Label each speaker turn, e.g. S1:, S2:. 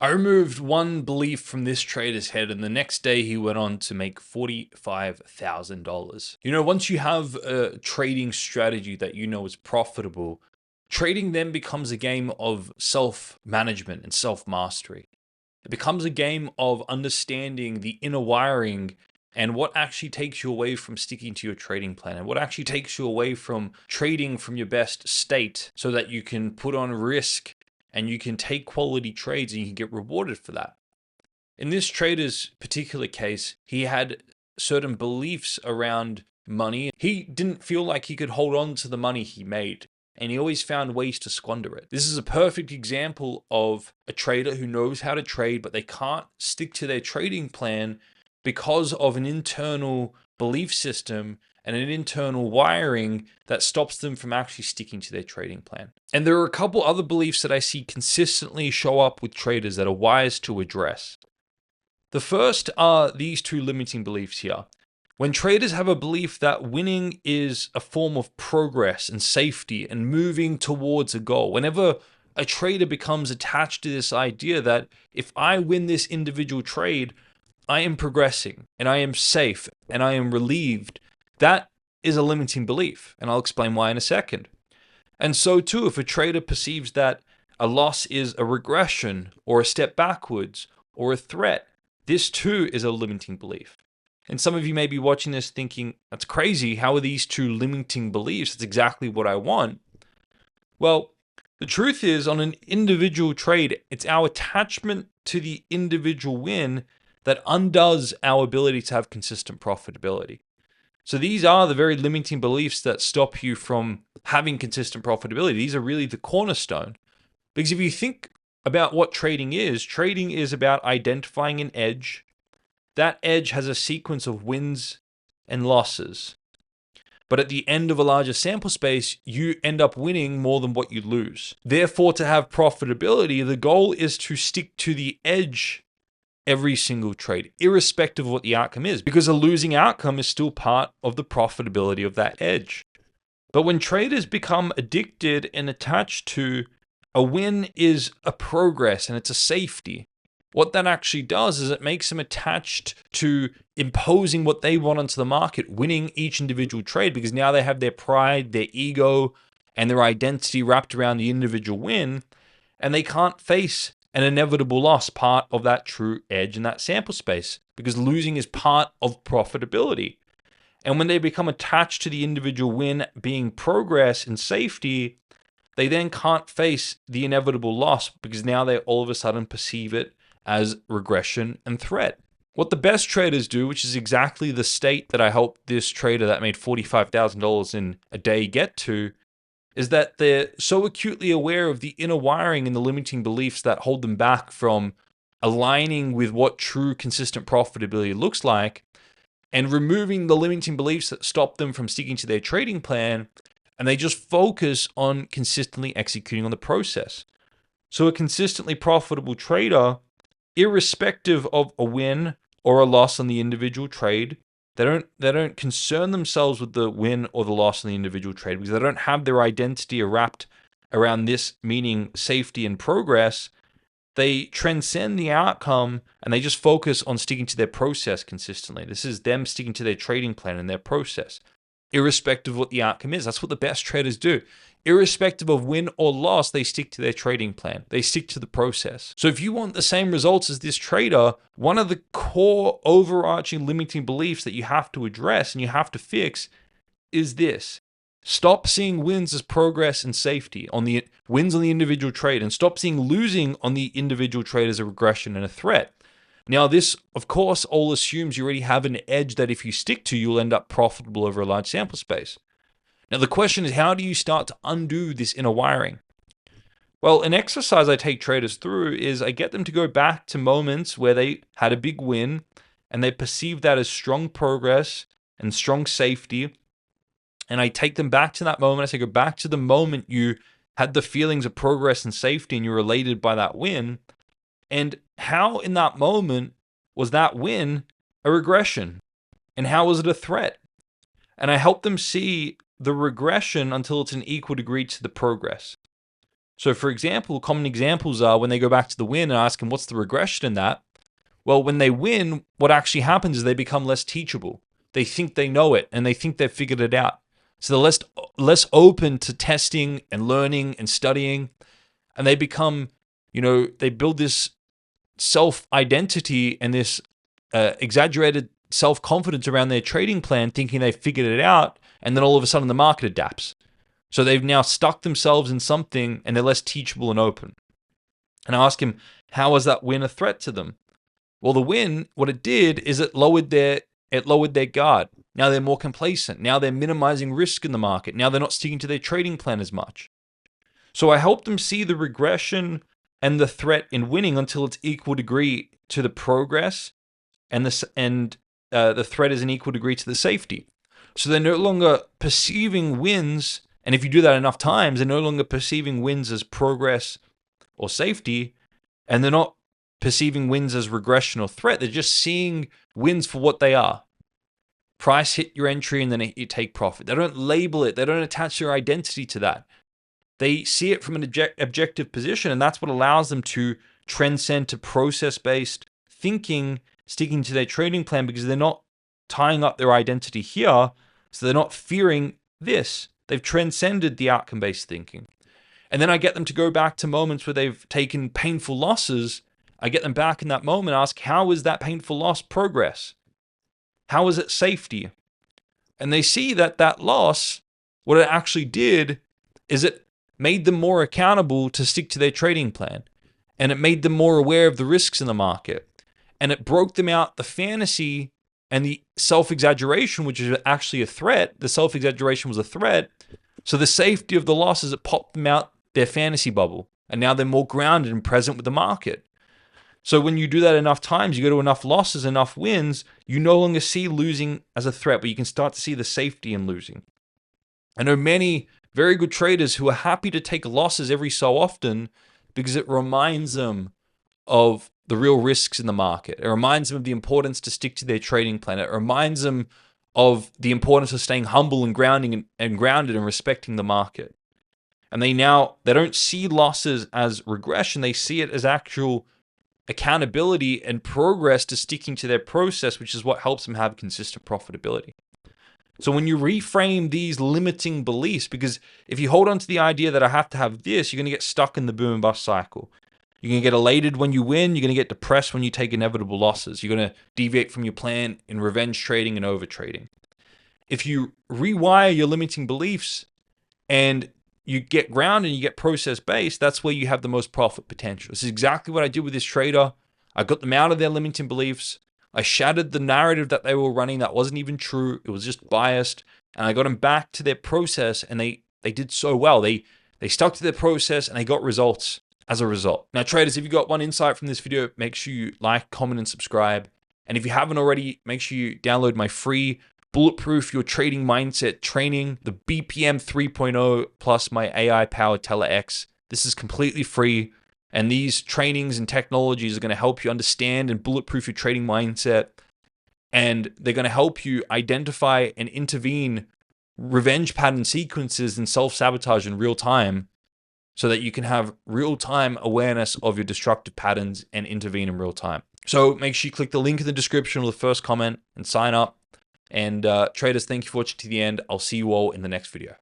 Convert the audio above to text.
S1: I removed one belief from this trader's head, and the next day he went on to make $45,000. Once you have a trading strategy that you know is profitable, trading then becomes a game of self management and self mastery. It becomes a game of understanding the inner wiring and what actually takes you away from sticking to your trading plan, and what actually takes you away from trading from your best state so that you can put on risk and you can take quality trades and you can get rewarded for that. In this trader's particular case, he had certain beliefs around money. He didn't feel like he could hold on to the money he made, and he always found ways to squander it. This is a perfect example of a trader who knows how to trade, but they can't stick to their trading plan because of an internal belief system and an internal wiring that stops them from actually sticking to their trading plan. And there are a couple other beliefs that I see consistently show up with traders that are wise to address. The first are these two limiting beliefs here. When traders have a belief that winning is a form of progress and safety and moving towards a goal, whenever a trader becomes attached to this idea that if I win this individual trade, I am progressing and I am safe and I am relieved, that is a limiting belief. And I'll explain why in a second. And so too, if a trader perceives that a loss is a regression or a step backwards or a threat, this too is a limiting belief. And some of you may be watching this thinking, that's crazy. How are these two limiting beliefs? That's exactly what I want. Well, the truth is, on an individual trade, it's our attachment to the individual win that undoes our ability to have consistent profitability. So these are the very limiting beliefs that stop you from having consistent profitability. These are really the cornerstone. Because if you think about what trading is about identifying an edge. That edge has a sequence of wins and losses. But at the end of a larger sample space, you end up winning more than what you lose. Therefore, to have profitability, the goal is to stick to the edge every single trade, irrespective of what the outcome is, because a losing outcome is still part of the profitability of that edge. But when traders become addicted and attached to a win is a progress and it's a safety, what that actually does is it makes them attached to imposing what they want onto the market, winning each individual trade, because now they have their pride, their ego, and their identity wrapped around the individual win, and they can't face an inevitable loss, part of that true edge in that sample space, because losing is part of profitability. And when they become attached to the individual win being progress and safety, they then can't face the inevitable loss because now they all of a sudden perceive it as regression and threat. What the best traders do, which is exactly the state that I helped this trader that made $45,000 in a day get to, is that they're so acutely aware of the inner wiring and the limiting beliefs that hold them back from aligning with what true consistent profitability looks like, and removing the limiting beliefs that stop them from sticking to their trading plan, and they just focus on consistently executing on the process. So a consistently profitable trader, irrespective of a win or a loss on the individual trade, they don't concern themselves with the win or the loss on the individual trade because they don't have their identity wrapped around this meaning safety and progress. They transcend the outcome and they just focus on sticking to their process consistently. This is them sticking to their trading plan and their process, irrespective of what the outcome is. That's what the best traders do. Irrespective of win or loss, they stick to their trading plan. They stick to the process. So if you want the same results as this trader, one of the core overarching limiting beliefs that you have to address and you have to fix is this. Stop seeing wins as progress and safety on the wins on the individual trade, and stop seeing losing on the individual trade as a regression and a threat. Now, this, of course, all assumes you already have an edge that if you stick to, you'll end up profitable over a large sample space. Now, the question is, how do you start to undo this inner wiring? Well, an exercise I take traders through is I get them to go back to moments where they had a big win and they perceive that as strong progress and strong safety. And I take them back to that moment. I say, go back to the moment you had the feelings of progress and safety and you're elated by that win. And how in that moment was that win a regression? And how was it a threat? And I help them see the regression until it's an equal degree to the progress. So for example, common examples are when they go back to the win and ask them, what's the regression in that? Well, when they win, what actually happens is they become less teachable. They think they know it and they think they've figured it out. So they're less open to testing and learning and studying. And they become, they build this self-identity and this exaggerated self-confidence around their trading plan, thinking they figured it out. And then all of a sudden the market adapts. So they've now stuck themselves in something and they're less teachable and open. And I ask him, how was that win a threat to them? Well, the win, what it did is it lowered their guard. Now they're more complacent. Now they're minimizing risk in the market. Now they're not sticking to their trading plan as much. So I help them see the regression and the threat in winning until it's equal degree to the progress, and the threat is an equal degree to the safety. So they're no longer perceiving wins, and if you do that enough times, they're no longer perceiving wins as progress or safety, and they're not perceiving wins as regression or threat. They're just seeing wins for what they are. Price hit your entry and then you take profit. They don't label it. They don't attach their identity to that. They see it from an objective position, and that's what allows them to transcend to process-based thinking, sticking to their trading plan, because they're not tying up their identity here, so they're not fearing this. They've transcended the outcome-based thinking. And then I get them to go back to moments where they've taken painful losses. I get them back in that moment, ask, how is that painful loss progress? How is it safety? And they see that loss, what it actually did is it made them more accountable to stick to their trading plan. And it made them more aware of the risks in the market. And it broke them out the fantasy and the self-exaggeration, which is actually a threat. The self-exaggeration was a threat. So the safety of the losses, it popped them out their fantasy bubble. And now they're more grounded and present with the market. So when you do that enough times, you go to enough losses, enough wins, you no longer see losing as a threat, but you can start to see the safety in losing. I know many very good traders who are happy to take losses every so often because it reminds them of the real risks in the market. It reminds them of the importance to stick to their trading plan. It reminds them of the importance of staying humble and grounded and respecting the market. And they don't see losses as regression. They see it as actual accountability and progress to sticking to their process, which is what helps them have consistent profitability. So when you reframe these limiting beliefs, because if you hold on to the idea that I have to have this, you're going to get stuck in the boom and bust cycle. You're going to get elated when you win. You're going to get depressed when you take inevitable losses. You're going to deviate from your plan in revenge trading and over trading. If you rewire your limiting beliefs and you get grounded and you get process-based, that's where you have the most profit potential. This is exactly what I did with this trader. I got them out of their limiting beliefs. I shattered the narrative that they were running that wasn't even true. It was just biased. And I got them back to their process, and they did so well. They stuck to their process and they got results as a result. Now, traders, if you got one insight from this video, make sure you like, comment, and subscribe. And if you haven't already, make sure you download my free Bulletproof Your Trading Mindset training, the BPM 3.0 plus my AI-powered Teller X. This is completely free. And these trainings and technologies are going to help you understand and bulletproof your trading mindset. And they're going to help you identify and intervene revenge pattern sequences and self-sabotage in real time so that you can have real-time awareness of your destructive patterns and intervene in real time. So make sure you click the link in the description or the first comment and sign up. And traders, thank you for watching to the end. I'll see you all in the next video.